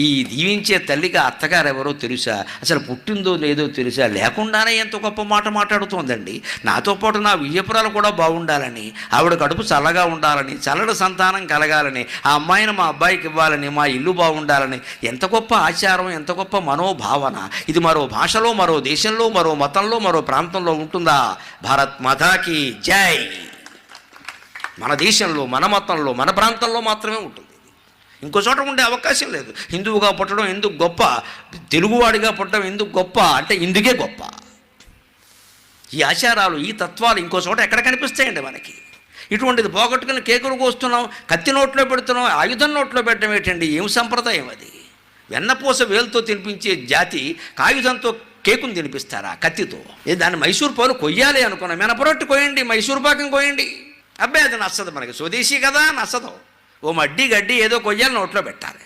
ఈ దీవించే తల్లికి అత్తగారు ఎవరో తెలుసా, అసలు పుట్టిందో లేదో తెలుసా, లేకుండానే ఎంత గొప్ప మాట మాట్లాడుతోందండి. నాతో పాటు నా విజయపురాలు కూడా బాగుండాలని, ఆవిడ కడుపు చల్లగా ఉండాలని, చల్లటి సంతానం కలగాలని, ఆ అమ్మాయిని మా అబ్బాయికి ఇవ్వాలని, మా ఇల్లు బాగుండాలని, ఎంత గొప్ప ఆచారం, ఎంత గొప్ప మనోభావన. ఇది మరో భాషలో, మరో దేశంలో, మరో మతంలో, మరో ప్రాంతంలో ఉంటుందా? భారత్ మాతాకి జై. మన దేశంలో, మన మతంలో, మన ప్రాంతంలో మాత్రమే ఉంటుంది. ఇంకో చోట ఉండే అవకాశం లేదు. హిందువుగా పుట్టడం ఎందుకు గొప్ప, తెలుగువాడిగా పుట్టడం ఎందుకు గొప్ప అంటే ఇందుకే గొప్ప. ఈ ఆచారాలు, ఈ తత్వాలు ఇంకో చోట ఎక్కడ కనిపిస్తాయండి మనకి? ఇటువంటిది పోగొట్టుకుని కేకులు కోస్తున్నాం, కత్తి నోట్లో పెడుతున్నాం, ఆయుధం నోట్లో పెట్టడం ఏంటండి? ఏం సంప్రదాయం అది? వెన్నపూస వేలుతో తినిపించే జాతి కాయుధంతో కేకును తినిపిస్తారా కత్తితో? దాన్ని మైసూర్ పాలు కొయ్యాలి అనుకున్నాం, మినపరొట్టు కోయండి, మైసూర్ పాకం కోయండి. అబ్బాయి అది నచ్చదు మనకి, స్వదేశీ కదా, నచ్చదు. ఓ మడ్డి గడ్డి ఏదో కొయ్యాలి, నోట్లో పెట్టాలి.